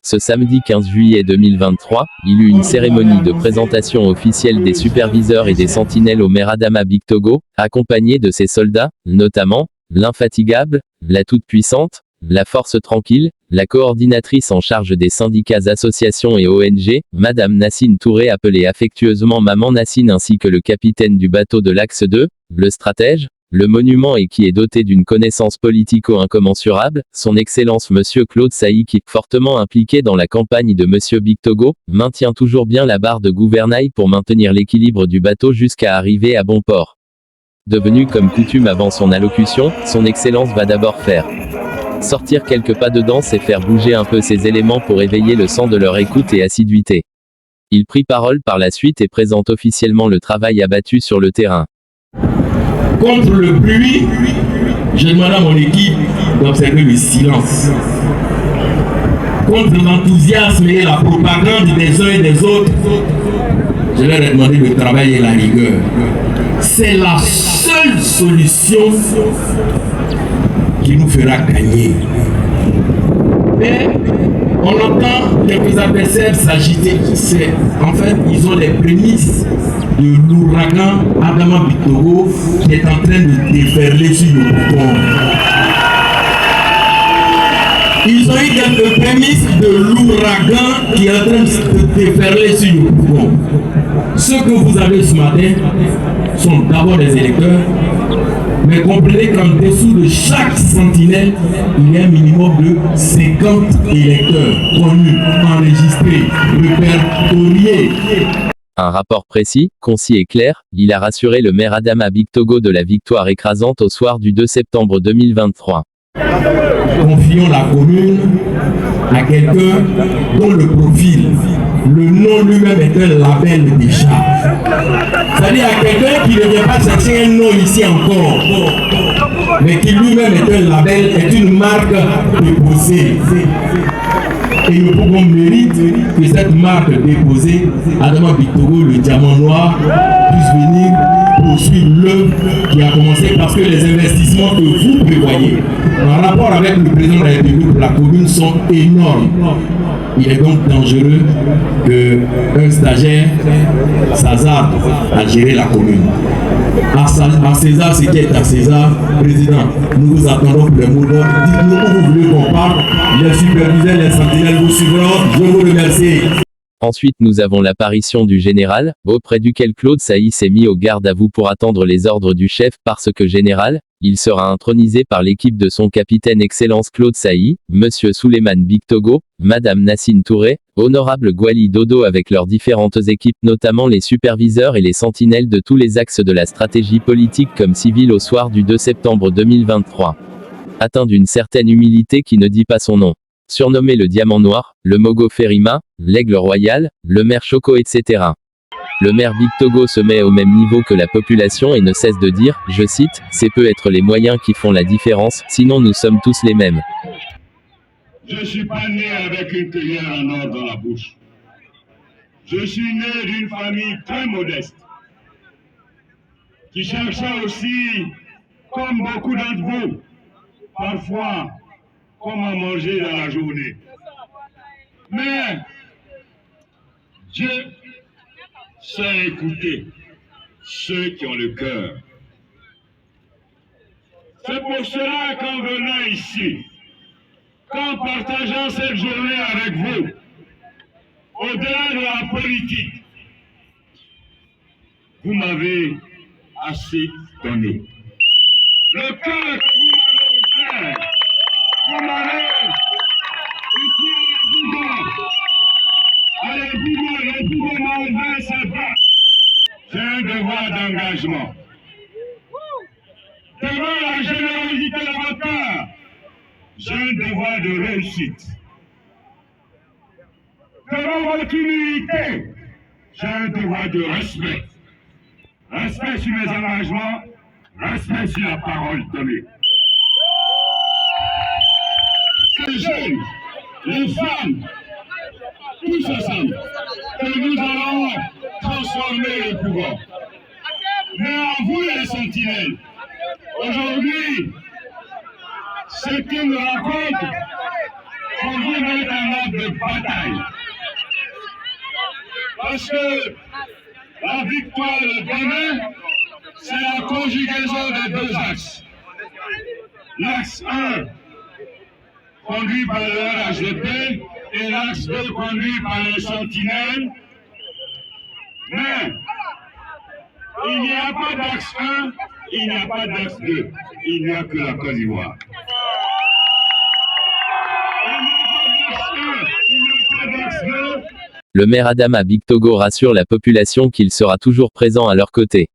Ce samedi 15 juillet 2023, il eut une cérémonie de présentation officielle des superviseurs et des sentinelles au maire Adama Bictogo, accompagné de ses soldats, notamment, l'infatigable, la toute-puissante, la force tranquille, la coordinatrice en charge des syndicats, associations et ONG, Madame Nassine Touré appelée affectueusement Maman Nassine, ainsi que le capitaine du bateau de l'Axe 2, le stratège, le monument et qui est doté d'une connaissance politico-incommensurable, son Excellence Monsieur Claude Sailly qui, fortement impliqué dans la campagne de Monsieur Bictogo, maintient toujours bien la barre de gouvernail pour maintenir l'équilibre du bateau jusqu'à arriver à bon port. Devenu comme coutume avant son allocution, son Excellence va d'abord faire sortir quelques pas de danse et faire bouger un peu ses éléments pour éveiller le sang de leur écoute et assiduité. Il prit parole par la suite et présente officiellement le travail abattu sur le terrain. Contre le bruit, je demande à mon équipe d'observer le silence. Contre l'enthousiasme et la propagande des uns et des autres, je leur ai demandé le travail et la rigueur. C'est la seule solution qui nous fera gagner. Mais on entend quelques adversaires s'agiter. En fait, ils ont les prémices de l'ouragan Adama Bictogo qui est en train de déferler sur le bouton. Ils ont eu quelques prémices de l'ouragan qui est en train de déferler sur le bouton. Ceux que vous avez ce matin sont d'abord des électeurs, mais comprenez qu'en dessous de chaque sentinelle, il y a un minimum de 50 électeurs connus, enregistrés, répertoriés. Un rapport précis, concis et clair, il a rassuré le maire Adama Bictogo de la victoire écrasante au soir du 2 septembre 2023. Confions la commune à quelqu'un dont le profil, le nom lui-même est un label déjà. C'est-à-dire à quelqu'un qui ne vient pas chercher un nom ici encore, mais qui lui-même est un label, est une marque déposée. Et le programme mérite que cette marque déposée, Adama Bictogo, le diamant noir, puisse venir poursuivre l'œuvre qui a commencé, parce que les investissements que vous prévoyez en rapport avec le président de la République pour la commune sont énormes. Il est donc dangereux qu'un stagiaire s'hasarde à gérer la commune. À César, ce qui est à César, président, nous vous attendons pour les mots d'ordre. Dites-nous où vous voulez qu'on parle. Les superviseurs, les sentinelles vous suivront. Je vous remercie. Ensuite nous avons l'apparition du général, auprès duquel Claude Sailly s'est mis au garde à vous pour attendre les ordres du chef, parce que général, il sera intronisé par l'équipe de son capitaine Excellence Claude Sailly, Monsieur Souleymane Bictogo, Madame Nassine Touré, Honorable Gwali Dodo avec leurs différentes équipes, notamment les superviseurs et les sentinelles de tous les axes de la stratégie politique comme civile au soir du 2 septembre 2023. Atteint d'une certaine humilité qui ne dit pas son nom. Surnommé le Diamant Noir, le Mogo Ferima, l'Aigle Royal, le maire Choco, etc. Le maire Bictogo se met au même niveau que la population et ne cesse de dire, je cite, « C'est peut être les moyens qui font la différence, sinon nous sommes tous les mêmes. » Je ne suis pas né avec une cuillère en or dans la bouche. Je suis né d'une famille très modeste, qui cherchait aussi, comme beaucoup d'entre vous, parfois, comment manger dans la journée. Mais Dieu sait écouter ceux qui ont le cœur. C'est pour cela qu'en venant ici, qu'en partageant cette journée avec vous, au-delà de la politique, vous m'avez assez donné. Le cœur que vous m'avez offert, vous m'avez ici le pouvoir m'a ouvert ses bras. J'ai un devoir d'engagement. Devant la générosité de votre cœur, j'ai un devoir de réussite. Devant votre humilité, j'ai un devoir de respect. Respect sur mes engagements, respect sur la parole donnée. Les jeunes, les femmes, tous ensemble, que nous allons transformer le pouvoir. Mais à vous les sentinelles, aujourd'hui, c'est une rencontre pour vous mettre en escalade de bataille. Parce que la victoire de demain, c'est la conjugaison des deux axes. L'axe 1, conduit par le RHDP, et l'axe 2, conduit par les sentinelles. Mais il n'y a pas d'axe 1, il n'y a pas d'axe 2, il n'y a que la Côte d'Ivoire. Le maire Adama Bictogo rassure la population qu'il sera toujours présent à leur côté.